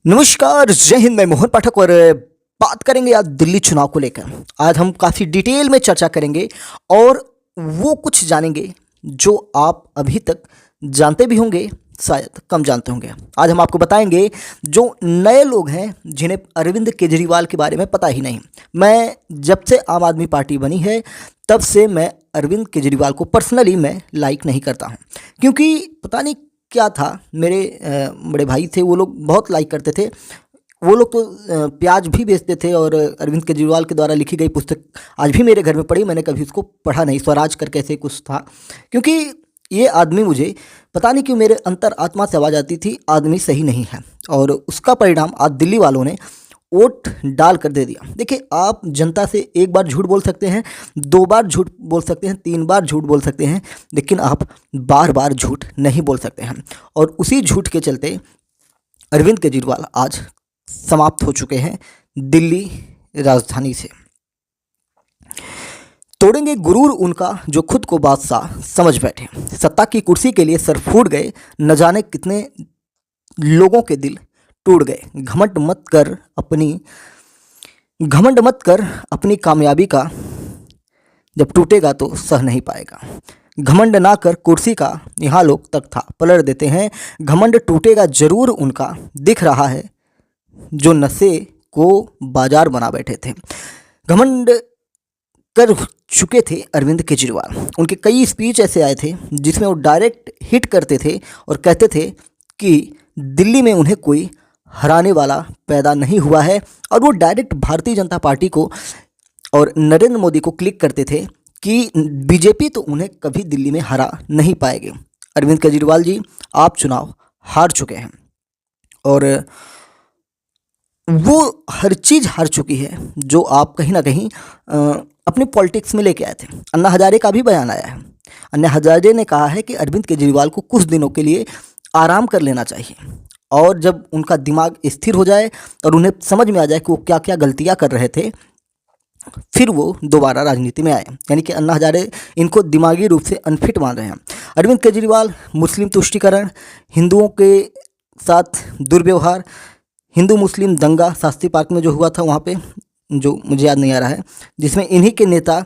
नमस्कार, जय हिंद। मैं मोहन पाठक और बात करेंगे आज दिल्ली चुनाव को लेकर। आज हम काफ़ी डिटेल में चर्चा करेंगे और वो कुछ जानेंगे जो आप अभी तक जानते भी होंगे, शायद कम जानते होंगे। आज हम आपको बताएंगे जो नए लोग हैं जिन्हें अरविंद केजरीवाल के बारे में पता ही नहीं। मैं जब से आम आदमी पार्टी बनी है तब से मैं अरविंद केजरीवाल को पर्सनली मैं लाइक नहीं करता हूँ, क्योंकि पता नहीं क्या था। मेरे बड़े भाई थे, वो लोग बहुत लाइक करते थे। वो लोग तो प्याज भी बेचते थे और अरविंद केजरीवाल के द्वारा लिखी गई पुस्तक आज भी मेरे घर में पड़ी। मैंने कभी उसको पढ़ा नहीं। स्वराज करके ऐसे कुछ था, क्योंकि ये आदमी मुझे पता नहीं क्यों मेरे अंतर आत्मा से आवाज़ आती थी, आदमी सही नहीं है। और उसका परिणाम आज दिल्ली वालों ने वोट डाल कर दे दिया। देखिए, आप जनता से एक बार झूठ बोल सकते हैं, दो बार झूठ बोल सकते हैं, तीन बार झूठ बोल सकते हैं, लेकिन आप बार बार झूठ नहीं बोल सकते हैं। और उसी झूठ के चलते अरविंद केजरीवाल आज समाप्त हो चुके हैं दिल्ली राजधानी से। तोड़ेंगे गुरूर उनका जो खुद को बादशाह समझ बैठे। सत्ता की कुर्सी के लिए सर फूट गए, न जाने कितने लोगों के दिल टूट गए। घमंड मत कर अपनी कामयाबी का, जब टूटेगा तो सह नहीं पाएगा। घमंड ना कर कुर्सी का, यहाँ लोग तख्ता पलट देते हैं। घमंड टूटेगा जरूर उनका, दिख रहा है जो नशे को बाजार बना बैठे थे। घमंड कर चुके थे अरविंद केजरीवाल। उनके कई स्पीच ऐसे आए थे जिसमें वो डायरेक्ट हिट करते थे और कहते थे कि दिल्ली में उन्हें कोई हराने वाला पैदा नहीं हुआ है। और वो डायरेक्ट भारतीय जनता पार्टी को और नरेंद्र मोदी को क्लिक करते थे कि बीजेपी तो उन्हें कभी दिल्ली में हरा नहीं पाएगी। अरविंद केजरीवाल जी, आप चुनाव हार चुके हैं और वो हर चीज़ हार चुकी है जो आप कहीं ना कहीं अपने पॉलिटिक्स में लेके आए थे। अन्ना हजारे का भी बयान आया है। अन्ना हजारे ने कहा है कि अरविंद केजरीवाल को कुछ दिनों के लिए आराम कर लेना चाहिए, और जब उनका दिमाग स्थिर हो जाए और उन्हें समझ में आ जाए कि वो क्या क्या गलतियां कर रहे थे, फिर वो दोबारा राजनीति में आए। यानी कि अन्ना हजारे इनको दिमागी रूप से अनफिट मान रहे हैं। अरविंद केजरीवाल मुस्लिम तुष्टीकरण, हिंदुओं के साथ दुर्व्यवहार, हिंदू मुस्लिम दंगा शास्त्री पार्क में जो हुआ था वहाँ पे, जो मुझे याद नहीं आ रहा है, जिसमें इन्हीं के नेता,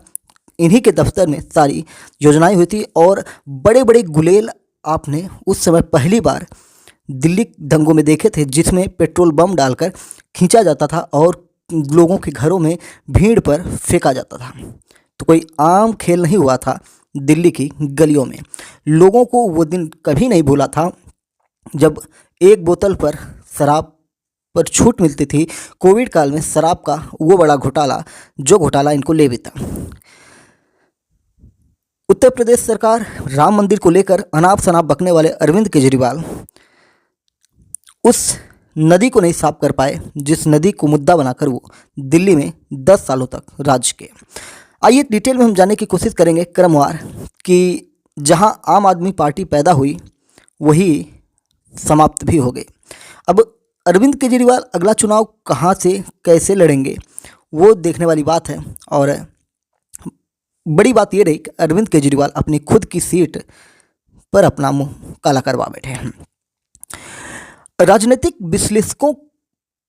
इन्हीं के दफ्तर में सारी योजनाएं हुई थी। और बड़े बड़े गुलेल आपने उस समय पहली बार दिल्ली दंगों में देखे थे, जिसमें पेट्रोल बम डालकर खींचा जाता था और लोगों के घरों में भीड़ पर फेंका जाता था। तो कोई आम खेल नहीं हुआ था दिल्ली की गलियों में। लोगों को वो दिन कभी नहीं भूला था जब एक बोतल पर शराब पर छूट मिलती थी। कोविड काल में शराब का वो बड़ा घोटाला, जो घोटाला इनको ले बीता। उत्तर प्रदेश सरकार राम मंदिर को लेकर अनाप शनाप बकने वाले अरविंद केजरीवाल उस नदी को नहीं साफ कर पाए जिस नदी को मुद्दा बनाकर वो दिल्ली में 10 सालों तक राज किए। आइए डिटेल में हम जानने की कोशिश करेंगे क्रमवार कि जहां आम आदमी पार्टी पैदा हुई वही समाप्त भी हो गई। अब अरविंद केजरीवाल अगला चुनाव कहां से कैसे लड़ेंगे वो देखने वाली बात है। और बड़ी बात ये रही कि अरविंद केजरीवाल अपनी खुद की सीट पर अपना मुंह काला करवा बैठे हैं। राजनीतिक विश्लेषकों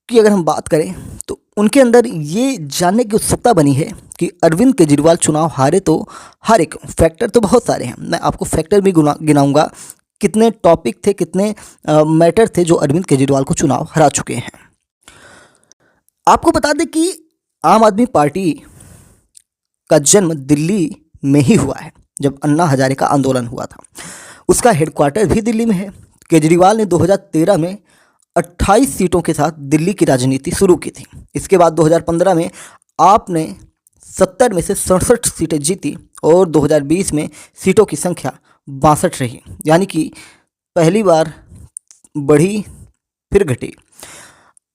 की अगर हम बात करें तो उनके अंदर ये जानने की उत्सुकता बनी है कि अरविंद केजरीवाल चुनाव हारे तो हारे क्यों। फैक्टर तो बहुत सारे हैं, मैं आपको फैक्टर भी गिनाऊंगा, कितने टॉपिक थे, कितने मैटर थे जो अरविंद केजरीवाल को चुनाव हरा चुके हैं। आपको बता दें कि आम आदमी पार्टी का जन्म दिल्ली में ही हुआ है। जब अन्ना हजारे का आंदोलन हुआ था, उसका हेडक्वार्टर भी दिल्ली में है। केजरीवाल ने 2013 में 28 सीटों के साथ दिल्ली की राजनीति शुरू की थी। इसके बाद 2015 में आपने 70 में से 67 सीटें जीती और 2020 में सीटों की संख्या 62 रही। यानी कि पहली बार बढ़ी फिर घटी।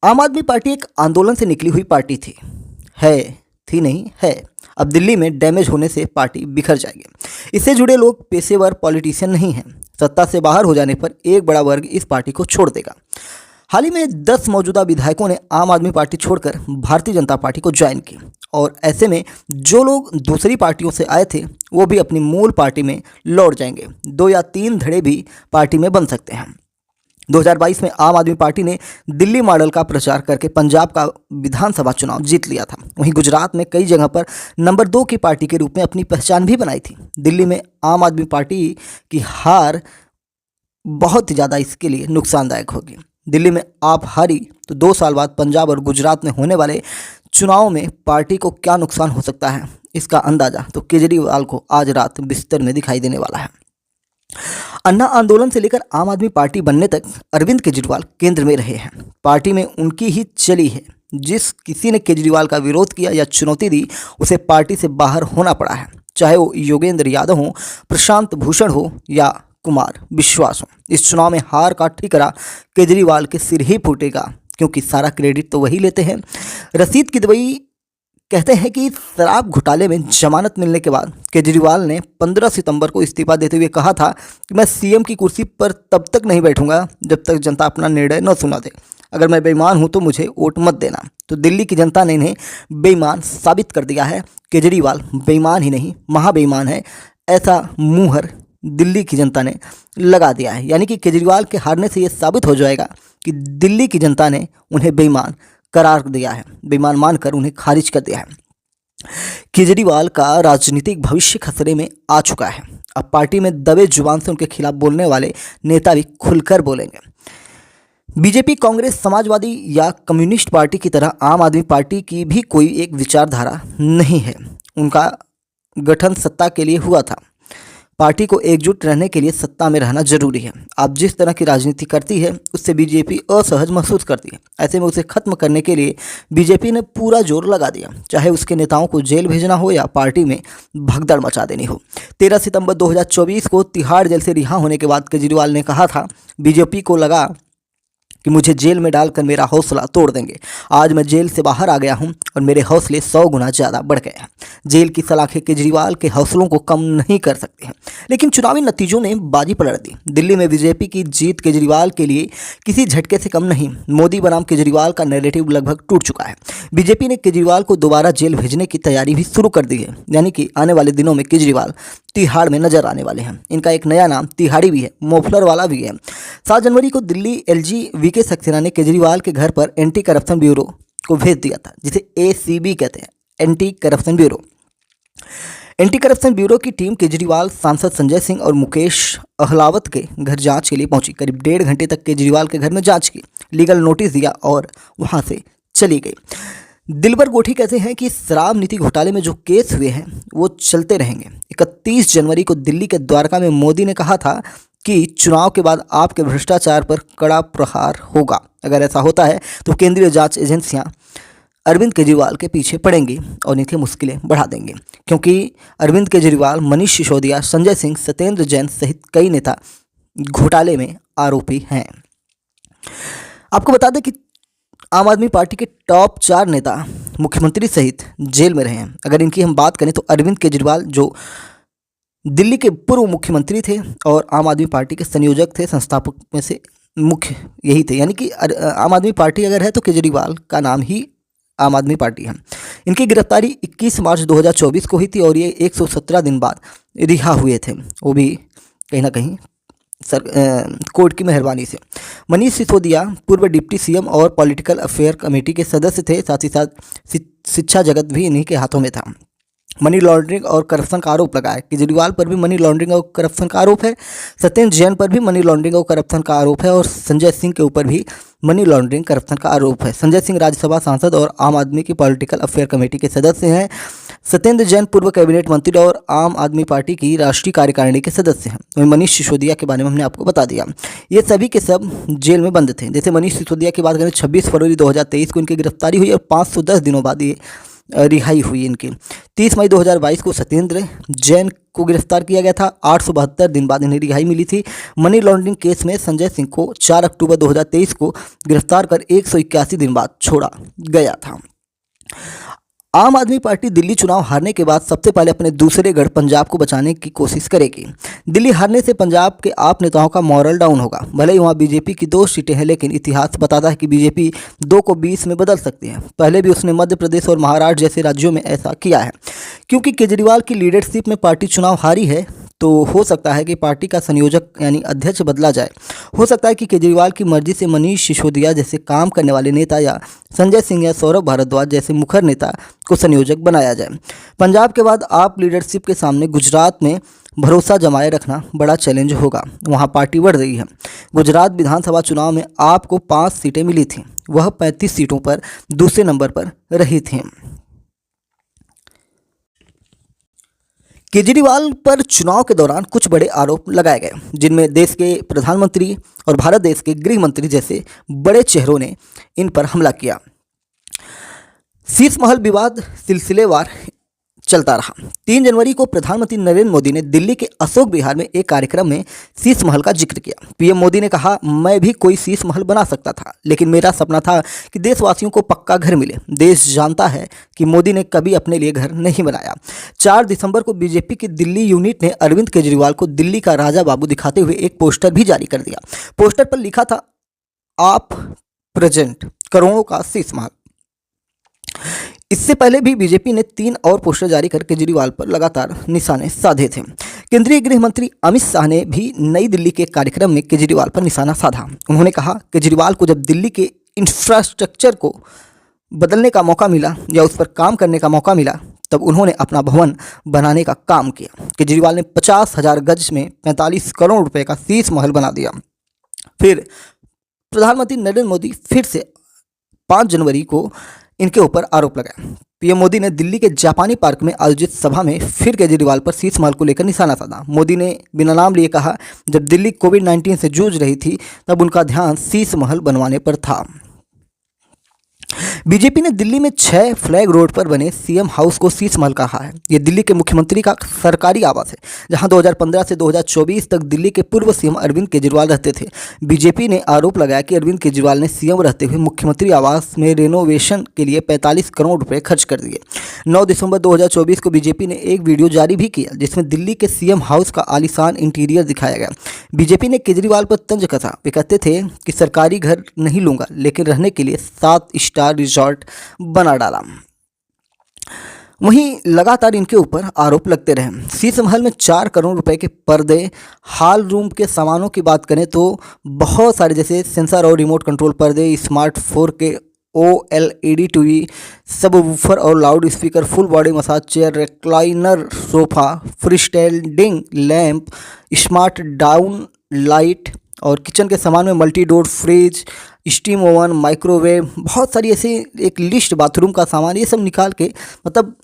आम आदमी पार्टी एक आंदोलन से निकली हुई पार्टी थी नहीं है। अब दिल्ली में डैमेज होने से पार्टी बिखर जाएगी। इससे जुड़े लोग पेशेवर पॉलिटिशियन नहीं हैं। सत्ता से बाहर हो जाने पर एक बड़ा वर्ग इस पार्टी को छोड़ देगा। हाल ही में 10 मौजूदा विधायकों ने आम आदमी पार्टी छोड़कर भारतीय जनता पार्टी को ज्वाइन की, और ऐसे में जो लोग दूसरी पार्टियों से आए थे वो भी अपनी मूल पार्टी में लौट जाएंगे। 2 या 3 धड़े भी पार्टी में बन सकते हैं। 2022 में आम आदमी पार्टी ने दिल्ली मॉडल का प्रचार करके पंजाब का विधानसभा चुनाव जीत लिया था। वहीं गुजरात में कई जगह पर नंबर 2 की पार्टी के रूप में अपनी पहचान भी बनाई थी। दिल्ली में आम आदमी पार्टी की हार बहुत ही ज़्यादा इसके लिए नुकसानदायक होगी। दिल्ली में आप हारी तो 2 साल बाद पंजाब और गुजरात में होने वाले चुनाव में पार्टी को क्या नुकसान हो सकता है, इसका अंदाजा तो केजरीवाल को आज रात बिस्तर में दिखाई देने वाला है। अन्ना आंदोलन से लेकर आम आदमी पार्टी बनने तक अरविंद केजरीवाल केंद्र में रहे हैं। पार्टी में उनकी ही चली है। जिस किसी ने केजरीवाल का विरोध किया या चुनौती दी, उसे पार्टी से बाहर होना पड़ा है, चाहे वो योगेंद्र यादव हो, प्रशांत भूषण हो या कुमार विश्वास हो। इस चुनाव में हार का ठिकरा केजरीवाल के सिर ही फूटेगा, क्योंकि सारा क्रेडिट तो वही लेते हैं। रसीद की दवाई कहते हैं कि शराब घोटाले में जमानत मिलने के बाद केजरीवाल ने 15 सितंबर को इस्तीफा देते हुए कहा था कि मैं सीएम की कुर्सी पर तब तक नहीं बैठूंगा जब तक जनता अपना निर्णय न सुना दे। अगर मैं बेईमान हूं तो मुझे वोट मत देना। तो दिल्ली की जनता ने इन्हें बेईमान साबित कर दिया है। केजरीवाल बेईमान ही नहीं, महाबेईमान है, ऐसा मुहर दिल्ली की जनता ने लगा दिया है। यानी कि केजरीवाल के हारने से ये साबित हो जाएगा कि दिल्ली की जनता ने उन्हें बेईमान करार दिया है, बेईमान मानकर उन्हें खारिज कर दिया है। केजरीवाल का राजनीतिक भविष्य खतरे में आ चुका है। अब पार्टी में दबे जुबान से उनके खिलाफ बोलने वाले नेता भी खुलकर बोलेंगे। बीजेपी, कांग्रेस, समाजवादी या कम्युनिस्ट पार्टी की तरह आम आदमी पार्टी की भी कोई एक विचारधारा नहीं है। उनका गठन सत्ता के लिए हुआ था। पार्टी को एकजुट रहने के लिए सत्ता में रहना जरूरी है। आप जिस तरह की राजनीति करती है उससे बीजेपी असहज महसूस करती है। ऐसे में उसे खत्म करने के लिए बीजेपी ने पूरा जोर लगा दिया, चाहे उसके नेताओं को जेल भेजना हो या पार्टी में भगदड़ मचा देनी हो। 13 सितंबर 2024 को तिहाड़ जेल से रिहा होने के बाद केजरीवाल ने कहा था, बीजेपी को लगा कि मुझे जेल में डालकर मेरा हौसला तोड़ देंगे। आज मैं जेल से बाहर आ गया हूं और मेरे हौसले 100 गुना ज़्यादा बढ़ गए हैं। जेल की सलाखें केजरीवाल के हौसलों को कम नहीं कर सकती हैं। लेकिन चुनावी नतीजों ने बाजी पलट दी। दिल्ली में बीजेपी की जीत केजरीवाल के लिए किसी झटके से कम नहीं। मोदी बनाम केजरीवाल का नैरेटिव लगभग टूट चुका है। बीजेपी ने केजरीवाल को दोबारा जेल भेजने की तैयारी भी शुरू कर दी है। यानी कि आने वाले दिनों में केजरीवाल तिहाड़ में नजर आने वाले हैं। इनका एक नया नाम तिहाड़ी भी है, मोफलर वाला भी है। 7 जनवरी को दिल्ली एलजी वीके सक्सेना ने केजरीवाल के घर पर एंटी करप्शन ब्यूरो को भेज दिया था, जिसे एसीबी कहते हैं, anti corruption bureau. Anti corruption bureau की टीम केजरीवाल, सांसद संजय सिंह और मुकेश अहलावत के घर जांच के लिए पहुंची। करीब 1.5 घंटे तक केजरीवाल के घर में जांच की, लीगल नोटिस दिया और वहां से चली गई। दिलबर गोठी कहते हैं कि शराब नीति घोटाले में जो केस हुए हैं वो चलते रहेंगे। 31 जनवरी को दिल्ली के द्वारका में मोदी ने कहा था कि चुनाव के बाद आपके भ्रष्टाचार पर कड़ा प्रहार होगा। अगर ऐसा होता है तो केंद्रीय जांच एजेंसियां अरविंद केजरीवाल के पीछे पड़ेंगी और इनकी मुश्किलें बढ़ा देंगी, क्योंकि अरविंद केजरीवाल, मनीष सिसोदिया, संजय सिंह, सत्येंद्र जैन सहित कई नेता घोटाले में आरोपी हैं। आपको बता दें कि आम आदमी पार्टी के टॉप 4 नेता मुख्यमंत्री सहित जेल में रहे हैं। अगर इनकी हम बात करें तो अरविंद केजरीवाल, जो दिल्ली के पूर्व मुख्यमंत्री थे और आम आदमी पार्टी के संयोजक थे, संस्थापक में से मुख्य यही थे। यानी कि आम आदमी पार्टी अगर है तो केजरीवाल का नाम ही आम आदमी पार्टी है। इनकी गिरफ्तारी 21 मार्च 2024 को हुई थी और ये 117 दिन बाद रिहा हुए थे, वो भी कहीं ना कहीं कोर्ट की मेहरबानी से। मनीष सिसोदिया पूर्व डिप्टी सीएम और पॉलिटिकल अफेयर कमेटी के सदस्य थे। साथ ही साथ शिक्षा जगत भी इन्हीं के हाथों में था। मनी लॉन्ड्रिंग और करप्शन का आरोप लगाया। केजरीवाल पर भी मनी लॉन्ड्रिंग और करप्शन का आरोप है। सत्येंद्र जैन पर भी मनी लॉन्ड्रिंग और करप्शन का आरोप है और संजय सिंह के ऊपर भी मनी लॉन्ड्रिंग करप्शन का आरोप है। संजय सिंह राज्यसभा सांसद और आम आदमी की पॉलिटिकल अफेयर कमेटी के सदस्य हैं। सत्येंद्र जैन पूर्व कैबिनेट मंत्री और आम आदमी पार्टी की राष्ट्रीय कार्यकारिणी के सदस्य हैं। वहीं मनीष सिसोदिया के बारे में हमने आपको बता दिया, ये सभी के सब जेल में बंद थे। जैसे मनीष सिसोदिया की बात करें, 26 फरवरी 2023 को इनकी गिरफ्तारी हुई और 510 दिनों बाद ये रिहाई हुई इनकी। 30 मई 2022 को सत्येंद्र जैन को गिरफ्तार किया गया था। 872 दिन बाद इन्हें रिहाई मिली थी। मनी लॉन्ड्रिंग केस में संजय सिंह को 4 अक्टूबर 2023 को गिरफ्तार कर 181 दिन बाद छोड़ा गया था। आम आदमी पार्टी दिल्ली चुनाव हारने के बाद सबसे पहले अपने दूसरे गढ़ पंजाब को बचाने की कोशिश करेगी। दिल्ली हारने से पंजाब के आप नेताओं का मॉरल डाउन होगा। भले ही वहाँ बीजेपी की 2 सीटें हैं, लेकिन इतिहास बताता है कि बीजेपी 2 को 20 में बदल सकती है। पहले भी उसने मध्य प्रदेश और महाराष्ट्र जैसे राज्यों में ऐसा किया है। क्योंकि केजरीवाल की लीडरशिप में पार्टी चुनाव हारी है, तो हो सकता है कि पार्टी का संयोजक यानी अध्यक्ष बदला जाए। हो सकता है कि केजरीवाल की मर्जी से मनीष सिसोदिया जैसे काम करने वाले नेता या संजय सिंह या सौरभ भारद्वाज जैसे मुखर नेता को संयोजक बनाया जाए। पंजाब के बाद आप लीडरशिप के सामने गुजरात में भरोसा जमाए रखना बड़ा चैलेंज होगा। वहां पार्टी बढ़ रही है। गुजरात विधानसभा चुनाव में आपको 5 सीटें मिली थीं, वह 35 सीटों पर दूसरे नंबर पर रही थीं। केजरीवाल पर चुनाव के दौरान कुछ बड़े आरोप लगाए गए, जिनमें देश के प्रधानमंत्री और भारत देश के गृह मंत्री जैसे बड़े चेहरों ने इन पर हमला किया। शीश महल विवाद सिलसिलेवार चलता रहा। 3 जनवरी को प्रधानमंत्री नरेंद्र मोदी ने दिल्ली के अशोक विहार में एक कार्यक्रम में शीश महल का जिक्र किया। पीएम मोदी ने कहा, मैं भी कोई शीश महल बना सकता था, लेकिन मेरा सपना था कि देशवासियों को पक्का घर मिले। देश जानता है कि मोदी ने कभी अपने लिए घर नहीं बनाया। 4 दिसंबर को बीजेपी की दिल्ली यूनिट ने अरविंद केजरीवाल को दिल्ली का राजा बाबू दिखाते हुए एक पोस्टर भी जारी कर दिया। पोस्टर पर लिखा था, आप प्रेजेंट करोड़ों का शीश महल। इससे पहले भी बीजेपी ने 3 और पोस्टर जारी कर केजरीवाल पर लगातार निशाने साधे थे। केंद्रीय गृह मंत्री अमित शाह ने भी नई दिल्ली के कार्यक्रम में केजरीवाल पर निशाना साधा। उन्होंने कहा, केजरीवाल को जब दिल्ली के इंफ्रास्ट्रक्चर को बदलने का मौका मिला या उस पर काम करने का मौका मिला, तब उन्होंने अपना भवन बनाने का काम किया। केजरीवाल ने 50,000 गज में 45 करोड़ रुपए का शीश महल बना दिया। फिर प्रधानमंत्री नरेंद्र मोदी फिर से 5 जनवरी को इनके ऊपर आरोप लगाया। पीएम मोदी ने दिल्ली के जापानी पार्क में आयोजित सभा में फिर केजरीवाल पर शीश महल को लेकर निशाना साधा। मोदी ने बिना नाम लिए कहा, जब दिल्ली कोविड-19 से जूझ रही थी तब उनका ध्यान शीश महल बनवाने पर था। बीजेपी ने दिल्ली में 6 फ्लैग रोड पर बने सीएम हाउस को शीश महल कहा है। ये दिल्ली के मुख्यमंत्री का सरकारी आवास है, जहां 2015 से 2024 तक दिल्ली के पूर्व सीएम अरविंद केजरीवाल रहते थे। बीजेपी ने आरोप लगाया कि अरविंद केजरीवाल ने सीएम रहते हुए मुख्यमंत्री आवास में रेनोवेशन के लिए 45 करोड़ रुपए खर्च कर दिए। 9 दिसंबर 2024 को बीजेपी ने एक वीडियो जारी भी किया, जिसमें दिल्ली के सीएम हाउस का आलीशान इंटीरियर दिखाया गया। बीजेपी ने केजरीवाल पर तंज कसा। वे कहते थे कि सरकारी घर नहीं लूंगा, लेकिन रहने के लिए 7 स्टार रिजॉर्ट बना डाला। वहीं लगातार इनके ऊपर आरोप लगते रहे। शीश महल में 4 करोड़ रुपए के पर्दे, हॉल रूम के सामानों की बात करें तो बहुत सारे, जैसे सेंसर और रिमोट कंट्रोल पर्दे, स्मार्ट 4K OLED टीवी, सब वूफर और loud speaker, full body massage chair, recliner sofa, free standing lamp, smart down light और किचन के सामान में multi door fridge, steam oven, microwave, बहुत सारी ऐसी एक लिस्ट, बाथरूम का सामान, ये सब निकाल के मतलब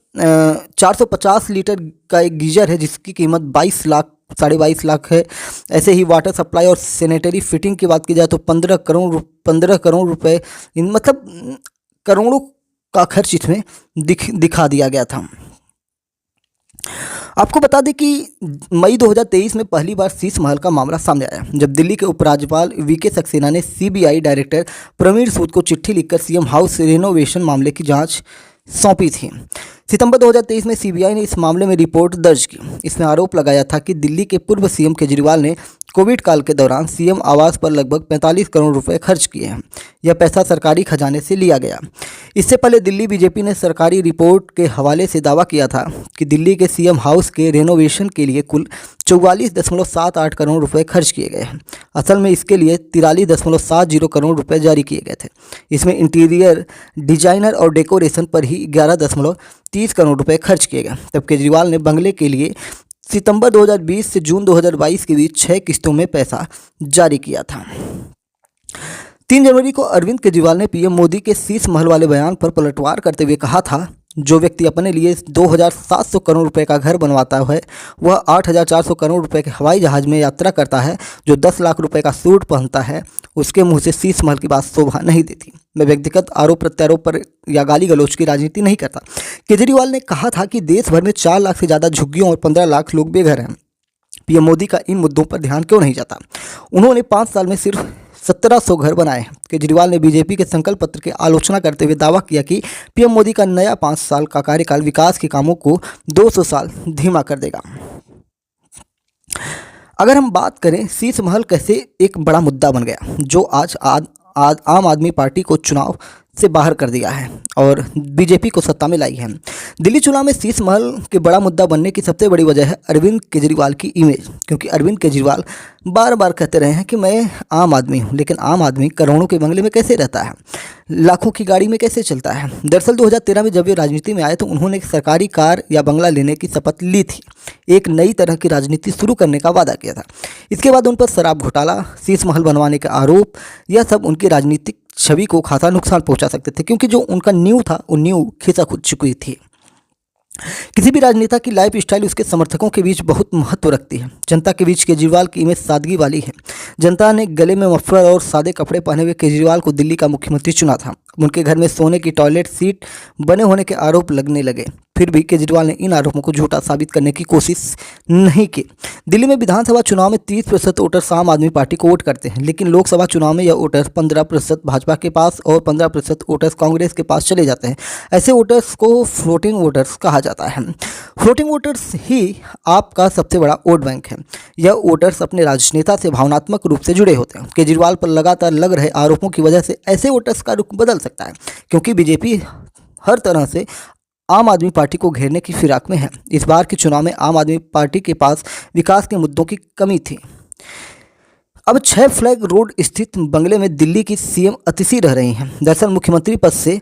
450 लीटर का एक गीजर है जिसकी कीमत 22 लाख 22.5 लाख है। ऐसे ही वाटर सप्लाई और सैनिटरी फिटिंग की बात की जाए तो 15 करोड़ रुपए, मतलब करोड़ों का खर्च इसमें दिखा दिया गया था। आपको बता दें कि मई 2023 में पहली बार शीश महल का मामला सामने आया, जब दिल्ली के उपराज्यपाल वीके सक्सेना ने सीबीआई डायरेक्टर प्रवीण सूद को चिट्ठी लिखकर सीएम हाउस रेनोवेशन मामले की जांच सौंपी थी। सितंबर 2023 में सीबीआई ने इस मामले में रिपोर्ट दर्ज की। इसमें आरोप लगाया था कि दिल्ली के पूर्व सीएम केजरीवाल ने कोविड काल के दौरान सीएम आवास पर लगभग 45 करोड़ रुपए खर्च किए हैं। यह पैसा सरकारी खजाने से लिया गया। इससे पहले दिल्ली बीजेपी ने सरकारी रिपोर्ट के हवाले से दावा किया था कि दिल्ली के सीएम हाउस के रेनोवेशन के लिए कुल 44.78 करोड़ रुपए खर्च किए गए हैं। असल में इसके लिए 43.70 करोड़ रुपए जारी किए गए थे। इसमें इंटीरियर डिजाइनर और डेकोरेशन पर ही 11.30 करोड़ रुपए खर्च किए गए। तब केजरीवाल ने बंगले के लिए सितंबर 2020 से जून 2022 के बीच 6 किस्तों में पैसा जारी किया था। 3 जनवरी को अरविंद केजरीवाल ने पीएम मोदी के शीश महल वाले बयान पर पलटवार करते हुए कहा था, जो व्यक्ति अपने लिए 2,700 करोड़ रुपए का घर बनवाता है वह 8,400 करोड़ रुपए के हवाई जहाज में यात्रा करता है, जो 10 लाख रुपए का सूट पहनता है, उसके मुंह से शीश महल की बात शोभा नहीं देती। मैं व्यक्तिगत आरोप प्रत्यारोप पर या गाली गलौज की राजनीति नहीं करता। केजरीवाल ने कहा था कि देश भर में 4 लाख से ज़्यादा झुग्गियों और 15 लाख लोग बेघर हैं। पीएम मोदी का इन मुद्दों पर ध्यान क्यों नहीं जाता? उन्होंने 5 साल में सिर्फ 1700 घर बनाए हैं। केजरीवाल ने बीजेपी के संकल्प पत्र की आलोचना करते हुए दावा किया कि पीएम मोदी का नया 5 साल का कार्यकाल विकास के कामों को 200 साल धीमा कर देगा। अगर हम बात करें शीश महल कैसे एक बड़ा मुद्दा बन गया, जो आज आम आदमी पार्टी को चुनाव से बाहर कर दिया है और बीजेपी को सत्ता में लाई है। दिल्ली चुनाव में शीश महल के बड़ा मुद्दा बनने की सबसे बड़ी वजह है अरविंद केजरीवाल की इमेज, क्योंकि अरविंद केजरीवाल बार बार कहते रहे हैं कि मैं आम आदमी हूं, लेकिन आम आदमी करोड़ों के बंगले में कैसे रहता है, लाखों की गाड़ी में कैसे चलता है। दरअसल 2013 में जब वे राजनीति में आए तो उन्होंने एक सरकारी कार या बंगला लेने की शपथ ली थी, एक नई तरह की राजनीति शुरू करने का वादा किया था। इसके बाद उन पर शराब घोटाला, शीश महल बनवाने का आरोप, यह सब उनकी राजनीतिक छवि को खासा नुकसान पहुंचा सकते थे, क्योंकि जो उनका नींव था वो नींव खिसक चुकी थी। किसी भी राजनेता की लाइफ स्टाइल उसके समर्थकों के बीच बहुत महत्व रखती है। जनता के बीच केजरीवाल की इमेज सादगी वाली है। जनता ने गले में मफलर और सादे कपड़े पहने हुए केजरीवाल को दिल्ली का मुख्यमंत्री चुना था। उनके घर में सोने की टॉयलेट सीट बने होने के आरोप लगने लगे, फिर भी केजरीवाल ने इन आरोपों को झूठा साबित करने की कोशिश नहीं की। दिल्ली में विधानसभा चुनाव में 30% वोटर्स आम आदमी पार्टी को वोट करते हैं, लेकिन लोकसभा चुनाव में यह वोटर्स 15% भाजपा के पास और 15% वोटर्स कांग्रेस के पास चले जाते हैं। ऐसे वोटर्स को फ्लोटिंग वोटर्स कहा जाता है। फ्लोटिंग वोटर्स ही आपका सबसे बड़ा वोट बैंक है। यह वोटर्स अपने राजनेता से भावनात्मक रूप से जुड़े होते हैं। केजरीवाल पर लगातार लग रहे आरोपों की वजह से ऐसे वोटर्स का रुख बदल सकता है, क्योंकि बीजेपी हर तरह से आम आदमी पार्टी को घेरने की फिराक में है। इस बार के चुनाव में आम आदमी पार्टी के पास विकास के मुद्दों की कमी थी। अब 6 फ्लैग रोड स्थित बंगले में दिल्ली की सीएम अतिशी रह रही हैं। दरअसल मुख्यमंत्री पद से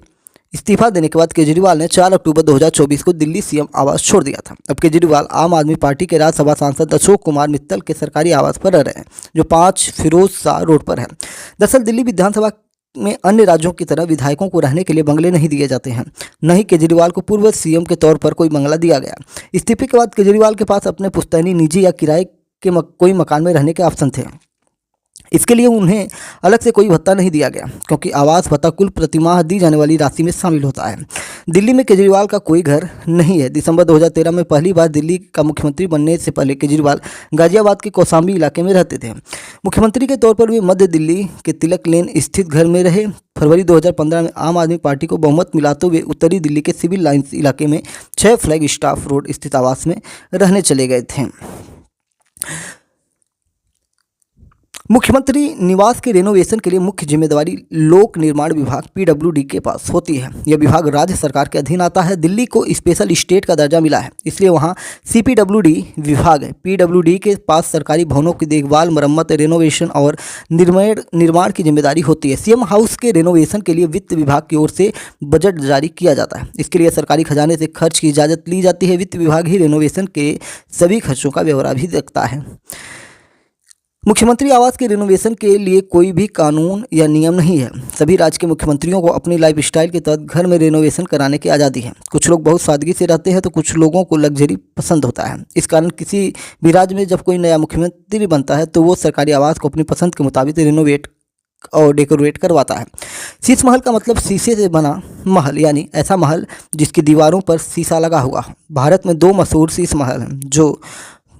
इस्तीफा देने के बाद केजरीवाल ने 4 अक्टूबर 2024 को दिल्ली सीएम आवास छोड़ दिया था। अब केजरीवाल आम आदमी पार्टी के राज्यसभा सांसद अशोक कुमार मित्तल के सरकारी आवास पर रह रहे हैं, जो 5 फिरोज शाह रोड पर है। दरअसल दिल्ली विधानसभा में अन्य राज्यों की तरह विधायकों को रहने के लिए बंगले नहीं दिए जाते हैं। न ही केजरीवाल को पूर्व सीएम के तौर पर कोई बंगला दिया गया। इस्तीफे के बाद केजरीवाल के पास अपने पुश्तैनी, निजी या किराए के कोई मकान में रहने के ऑप्शन थे। इसके लिए उन्हें अलग से कोई भत्ता नहीं दिया गया, क्योंकि आवास भत्ता कुल प्रतिमाह दी जाने वाली राशि में शामिल होता है। दिल्ली में केजरीवाल का कोई घर नहीं है। दिसंबर 2013 में पहली बार दिल्ली का मुख्यमंत्री बनने से पहले केजरीवाल गाजियाबाद के कौशाम्बी इलाके में रहते थे। मुख्यमंत्री के तौर पर वे मध्य दिल्ली के तिलक लेन स्थित घर में रहे। फरवरी 2015 में आम आदमी पार्टी को बहुमत मिला तो वे उत्तरी दिल्ली के सिविल लाइन्स इलाके में 6 फ्लैग स्टाफ रोड स्थित आवास में रहने चले गए थे। मुख्यमंत्री निवास के रेनोवेशन के लिए मुख्य जिम्मेदारी लोक निर्माण विभाग पीडब्ल्यूडी के पास होती है। यह विभाग राज्य सरकार के अधीन आता है। दिल्ली को स्पेशल स्टेट का दर्जा मिला है, इसलिए वहां सीपीडब्ल्यूडी विभाग है। पीडब्ल्यूडी के पास सरकारी भवनों की देखभाल, मरम्मत, रेनोवेशन और निर्माण की जिम्मेदारी होती है। सीएम हाउस के रेनोवेशन के लिए वित्त विभाग की ओर से बजट जारी किया जाता है। इसके लिए सरकारी खजाने से खर्च की इजाज़त ली जाती है। वित्त विभाग ही रेनोवेशन के सभी खर्चों का ब्यौरा भी रखता है। मुख्यमंत्री आवास के रिनोवेशन के लिए कोई भी कानून या नियम नहीं है। सभी राज्य के मुख्यमंत्रियों को अपनी लाइफ स्टाइल के तहत घर में रिनोवेशन कराने की आज़ादी है। कुछ लोग बहुत सादगी से रहते हैं तो कुछ लोगों को लग्जरी पसंद होता है। इस कारण किसी भी राज्य में जब कोई नया मुख्यमंत्री बनता है तो वो सरकारी आवास को अपनी पसंद के मुताबिक रिनोवेट और डेकोरेट करवाता है। शीश महल का मतलब शीशे से बना महल, यानी ऐसा महल जिसकी दीवारों पर शीशा लगा हुआ हो। भारत में 2 मशहूर शीश महल हैं जो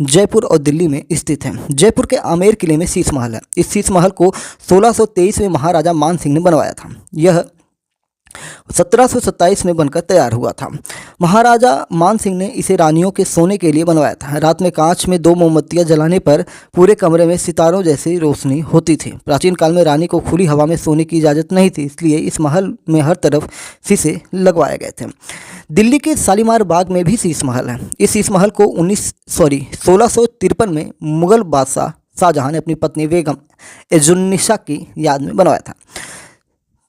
जयपुर और दिल्ली में स्थित है। जयपुर के आमेर किले में शीश महल है। इस शीश महल को 1623 में महाराजा मान सिंह ने बनवाया था। यह 1727 में बनकर तैयार हुआ था। महाराजा मान सिंह ने इसे रानियों के सोने के लिए बनवाया था। रात में कांच में 2 मोमबत्तियां जलाने पर पूरे कमरे में सितारों जैसी रोशनी होती थी। प्राचीन काल में रानी को खुली हवा में सोने की इजाज़त नहीं थी, इसलिए इस महल में हर तरफ शीशे लगवाए गए थे। दिल्ली के शालीमार बाग में भी शीश महल है। इस शीश महल को 1653 में मुगल बादशाह शाहजहां ने अपनी पत्नी बेगम एजुन्निसा की याद में बनवाया था।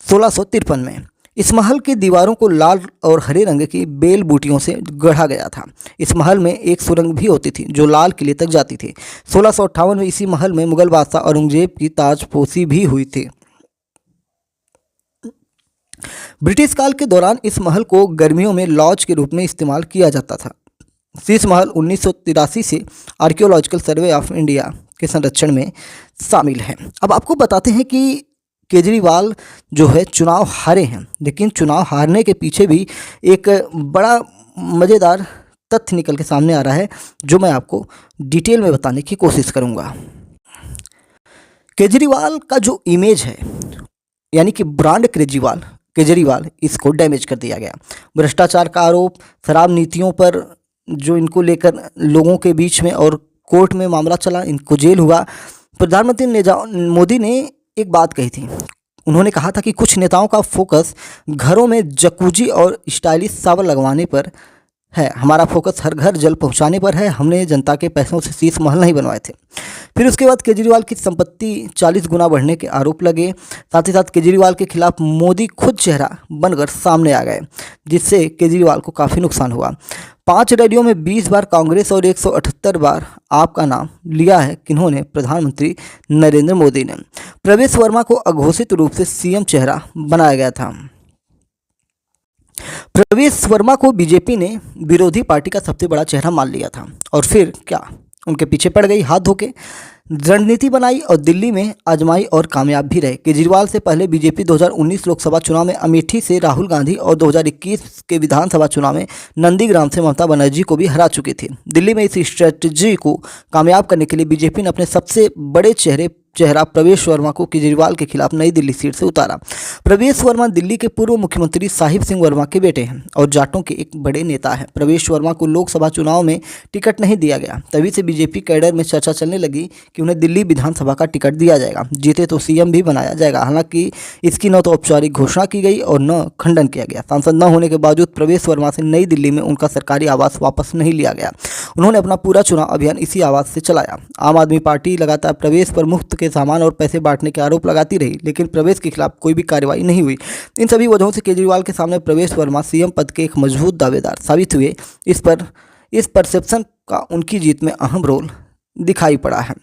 1653 में इस महल की दीवारों को लाल और हरे रंग की बेल बूटियों से गढ़ा गया था। इस महल में एक सुरंग भी होती थी जो लाल किले तक जाती थी। 1658 में इसी महल में मुगल बादशाह औरंगजेब की ताजपोशी भी हुई थी। ब्रिटिश काल के दौरान इस महल को गर्मियों में लॉज के रूप में इस्तेमाल किया जाता था। शीश महल 1983 से आर्कियोलॉजिकल सर्वे ऑफ इंडिया के संरक्षण में शामिल है। अब आपको बताते हैं कि केजरीवाल जो है चुनाव हारे हैं, लेकिन चुनाव हारने के पीछे भी एक बड़ा मज़ेदार तथ्य निकल के सामने आ रहा है, जो मैं आपको डिटेल में बताने की कोशिश करूंगा। केजरीवाल का जो इमेज है, यानी कि ब्रांड केजरीवाल, इसको डैमेज कर दिया गया। भ्रष्टाचार का आरोप, शराब नीतियों पर जो इनको लेकर लोगों के बीच में और कोर्ट में मामला चला, इनको जेल हुआ। प्रधानमंत्री मोदी ने एक बात कही थी, उन्होंने कहा था कि कुछ नेताओं का फोकस घरों में जकूजी और स्टाइलिश शावर लगवाने पर है, हमारा फोकस हर घर जल पहुंचाने पर है। हमने जनता के पैसों से शीश महल नहीं बनवाए थे। फिर उसके बाद केजरीवाल की संपत्ति 40 गुना बढ़ने के आरोप लगे। साथ ही साथ केजरीवाल के खिलाफ मोदी खुद चेहरा बनकर सामने आ गए, जिससे केजरीवाल को काफ़ी नुकसान हुआ। 5 रैलियों में 20 बार कांग्रेस और 178 बार आप का नाम लिया है किन्होंने? प्रधानमंत्री नरेंद्र मोदी ने। प्रवेश वर्मा को अघोषित रूप से सीएम चेहरा बनाया गया था। प्रवेश वर्मा को बीजेपी ने विरोधी पार्टी का सबसे बड़ा चेहरा मान लिया था और फिर क्या उनके पीछे पड़ गई हाथ धोके, रणनीति बनाई और दिल्ली में आजमाई और कामयाब भी रहे। केजरीवाल से पहले बीजेपी 2019 लोकसभा चुनाव में अमेठी से राहुल गांधी और 2021 के विधानसभा चुनाव में नंदीग्राम से ममता बनर्जी को भी हरा चुकी थी। दिल्ली में इस स्ट्रेटजी को कामयाब करने के लिए बीजेपी ने अपने सबसे बड़े चेहरा प्रवेश वर्मा को केजरीवाल के खिलाफ नई दिल्ली सीट से उतारा। प्रवेश वर्मा दिल्ली के पूर्व मुख्यमंत्री साहिब सिंह वर्मा के बेटे हैं और जाटों के एक बड़े नेता हैं। प्रवेश वर्मा को लोकसभा चुनाव में टिकट नहीं दिया गया, तभी से बीजेपी कैडर में चर्चा चलने लगी कि उन्हें दिल्ली विधानसभा का टिकट दिया जाएगा, जीते तो सीएम भी बनाया जाएगा। हालांकि इसकी न तो औपचारिक घोषणा की गई और न खंडन किया गया। सांसद न होने के बावजूद प्रवेश वर्मा से नई दिल्ली में उनका सरकारी आवास वापस नहीं लिया गया। उन्होंने अपना पूरा चुनाव अभियान इसी आवास से चलाया। आम आदमी पार्टी लगातार प्रवेश पर मुफ्त के सामान और पैसे बांटने के आरोप लगाती रही, लेकिन प्रवेश के खिलाफ कोई भी कार्रवाई नहीं हुई। इन सभी वजहों से केजरीवाल के सामने प्रवेश वर्मा सीएम पद के एक मजबूत दावेदार साबित हुए। इस परसेप्शन का उनकी जीत में अहम रोल दिखाई पड़ा है।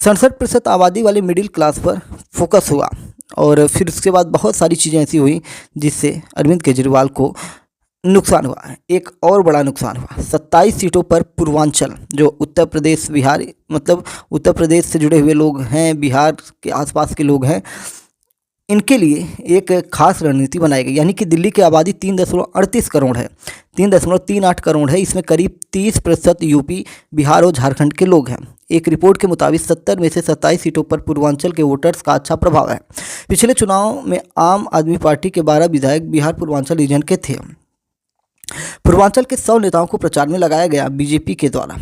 67% आबादी वाले मिडिल क्लास पर फोकस हुआ और फिर उसके बाद बहुत सारी चीज़ें ऐसी हुई जिससे अरविंद केजरीवाल को नुकसान हुआ है। एक और बड़ा नुकसान हुआ 27 सीटों पर पूर्वांचल, जो उत्तर प्रदेश बिहार मतलब उत्तर प्रदेश से जुड़े हुए लोग हैं, बिहार के आसपास के लोग हैं, इनके लिए एक खास रणनीति बनाई गई। यानी कि दिल्ली की आबादी 3.38 करोड़ है, 3.38 करोड़ है। इसमें करीब 30% यूपी, बिहार और झारखंड के लोग हैं। एक रिपोर्ट के मुताबिक 70 में से 27 सीटों पर पूर्वांचल के वोटर्स का अच्छा प्रभाव है। पिछले चुनाव में आम आदमी पार्टी के 12 विधायक बिहार पूर्वांचल रीजन के थे। पूर्वांचल के 100 नेताओं को प्रचार में लगाया गया बीजेपी के द्वारा।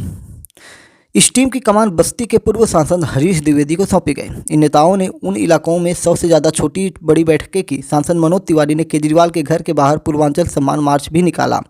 इस टीम की कमान बस्ती के पूर्व सांसद हरीश द्विवेदी को सौंपी गई। इन नेताओं ने उन इलाकों में 100 से ज़्यादा छोटी बड़ी बैठकें की। सांसद मनोज तिवारी ने केजरीवाल के घर के बाहर पूर्वांचल सम्मान मार्च भी निकाला।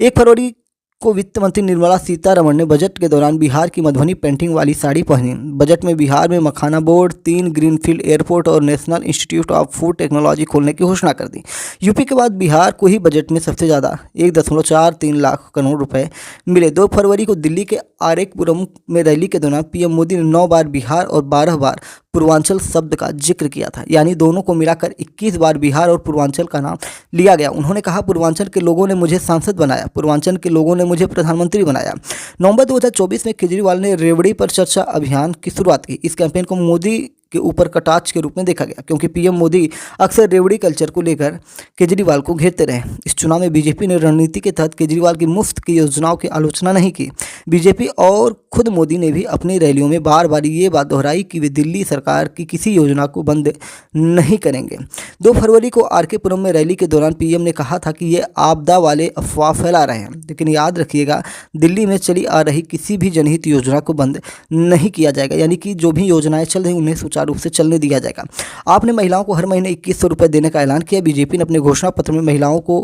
1 फरवरी को वित्त मंत्री निर्मला सीतारमण ने बजट के दौरान बिहार की मधुबनी पेंटिंग वाली साड़ी पहनी। बजट में बिहार में मखाना बोर्ड, 3 ग्रीनफील्ड एयरपोर्ट और national institute of food technology खोलने की घोषणा कर दी। यूपी के बाद बिहार को ही बजट में सबसे ज़्यादा 1.43 लाख करोड़ रुपए मिले। 2 फरवरी को दिल्ली के आरेकपुरम में रैली के दौरान पीएम मोदी ने 9 बार बिहार और 12 बार पूर्वांचल शब्द का जिक्र किया था, यानी दोनों को मिलाकर 21 बार बिहार और पूर्वांचल का नाम लिया गया। उन्होंने कहा, पूर्वांचल के लोगों ने मुझे सांसद बनाया, पूर्वांचल के लोगों ने मुझे प्रधानमंत्री बनाया। नवंबर 2024 में केजरीवाल ने रेवड़ी पर चर्चा अभियान की शुरुआत की। इस कैंपेन को मोदी के ऊपर कटाक्ष के रूप में देखा गया, क्योंकि पीएम मोदी अक्सर रेवड़ी कल्चर को लेकर केजरीवाल को घेरते रहे। इस चुनाव में बीजेपी ने रणनीति के तहत केजरीवाल की मुफ्त की योजनाओं की आलोचना नहीं की। बीजेपी और खुद मोदी ने भी अपनी रैलियों में बार बार ये बात दोहराई कि वे दिल्ली सरकार की किसी योजना को बंद नहीं करेंगे। 2 फरवरी को आरके पुरम में रैली के दौरान पीएम ने कहा था कि ये आपदा वाले अफवाह फैला रहे हैं, लेकिन याद रखिएगा, दिल्ली में चली आ रही किसी भी जनहित योजना को बंद नहीं किया जाएगा। यानी कि जो भी योजनाएं चल रही उन्हें सुचारू रूप से चलने दिया जाएगा। आपने महिलाओं को हर महीने 2100 रुपये देने का ऐलान किया। बीजेपी ने अपने घोषणा पत्र में महिलाओं को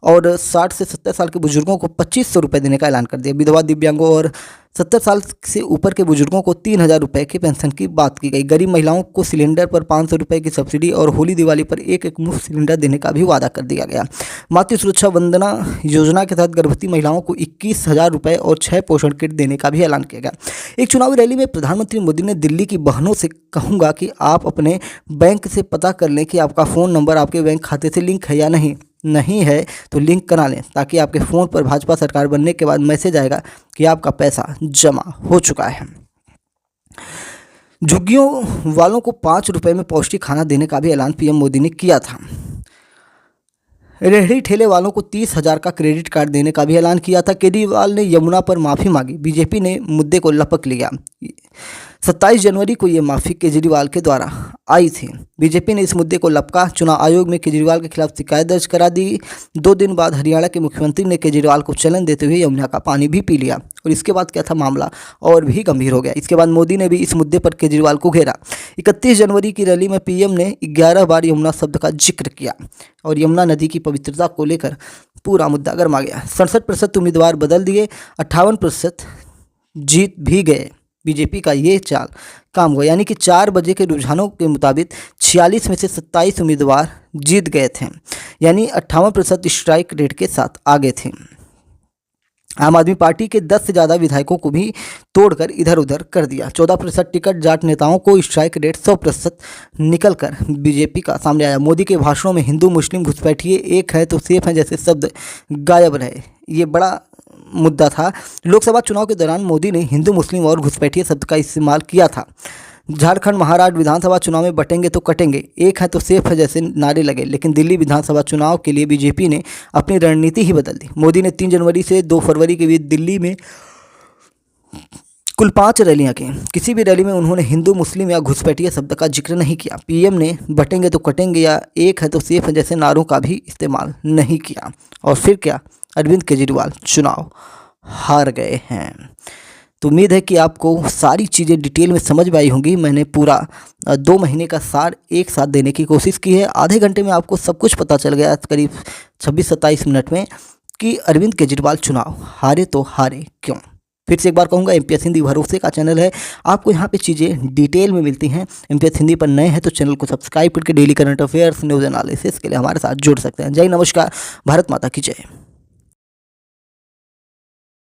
और 60 से 70 साल के बुजुर्गों को 2500 रुपये देने का ऐलान कर दिया। विधवा, दिव्यांगों और 70 साल से ऊपर के बुजुर्गों को 3000 रुपये की पेंशन की बात की गई। गरीब महिलाओं को सिलेंडर पर 500 रुपये की सब्सिडी और होली दिवाली पर एक मुफ्त सिलेंडर देने का भी वादा कर दिया गया। मातृ सुरक्षा वंदना योजना के तहत गर्भवती महिलाओं को 21,000 रुपये और 6 पोषण किट देने का भी ऐलान किया गया। एक चुनावी रैली में प्रधानमंत्री मोदी ने दिल्ली की बहनों से कहूँगा कि आप अपने बैंक से पता कर लें कि आपका फ़ोन नंबर आपके बैंक खाते से लिंक है या नहीं है तो लिंक करा लें, ताकि आपके फ़ोन पर भाजपा सरकार बनने के बाद मैसेज आएगा कि आपका पैसा जमा हो चुका है। झुग्गियों वालों को 5 रुपये में पौष्टिक खाना देने का भी ऐलान पीएम मोदी ने किया था। रेहड़ी ठेले वालों को 30,000 का क्रेडिट कार्ड देने का भी ऐलान किया था। केजरीवाल ने यमुना पर माफ़ी मांगी। बीजेपी ने मुद्दे को लपक लिया। 27 जनवरी को ये माफ़ी केजरीवाल के द्वारा आई थी। बीजेपी ने इस मुद्दे को लपका चुनाव आयोग में केजरीवाल के खिलाफ शिकायत दर्ज करा दी। 2 दिन बाद हरियाणा के मुख्यमंत्री ने केजरीवाल को चैलेंज देते हुए यमुना का पानी भी पी लिया और इसके बाद क्या था, मामला और भी गंभीर हो गया। इसके बाद मोदी ने भी इस मुद्दे पर केजरीवाल को घेरा। 31 जनवरी की रैली में पीएम ने 11 बार यमुना शब्द का जिक्र किया और यमुना नदी की पवित्रता को लेकर पूरा मुद्दा गर्मा गया। 67% उम्मीदवार बदल दिए, 58% जीत भी गए। बीजेपी का ये चाल काम हुआ, यानी कि 4 बजे के रुझानों के मुताबिक 46 में से 27 उम्मीदवार जीत गए थे, यानी 58% स्ट्राइक रेट के साथ आगे थे। आम आदमी पार्टी के 10 से ज़्यादा विधायकों को भी तोड़कर इधर उधर कर दिया। 14% टिकट जाट नेताओं को स्ट्राइक रेट 100% निकल कर बीजेपी का सामने आया। मोदी के भाषणों में हिंदू मुस्लिम घुसपैठिए एक है तो सेफ है जैसे शब्द गायब रहे। ये बड़ा मुद्दा था। लोकसभा चुनाव के दौरान मोदी ने हिंदू मुस्लिम और घुसपैठिए शब्द का इस्तेमाल किया था। झारखंड महाराष्ट्र विधानसभा चुनाव में बटेंगे तो कटेंगे, एक है तो सेफ है जैसे नारे लगे। लेकिन दिल्ली विधानसभा चुनाव के लिए बीजेपी ने अपनी रणनीति ही बदल दी। मोदी ने 3 जनवरी से 2 फरवरी के बीच दिल्ली में कुल 5 रैलियां की। किसी भी रैली में उन्होंने हिंदू मुस्लिम या घुसपैठिए शब्द का जिक्र नहीं किया। पीएम ने बटेंगे तो कटेंगे या एक है तो सेफ है जैसे नारों का भी इस्तेमाल नहीं किया। और फिर क्या, अरविंद केजरीवाल चुनाव हार गए हैं। तो उम्मीद है कि आपको सारी चीज़ें डिटेल में समझ में आई होंगी। मैंने पूरा 2 महीने का सार एक साथ देने की कोशिश की है। आधे घंटे में आपको सब कुछ पता चल गया, करीब 26-27 मिनट में, कि अरविंद केजरीवाल चुनाव हारे तो हारे क्यों। फिर से एक बार कहूँगा, MPS हिंदी भरोसे का चैनल है, आपको यहाँ पे चीज़ें डिटेल में मिलती हैं। MPS हिंदी पर नए हैं तो चैनल को सब्सक्राइब करके daily current affairs news analysis के लिए हमारे साथ जुड़ सकते हैं। जय नमस्कार, भारत माता की जय।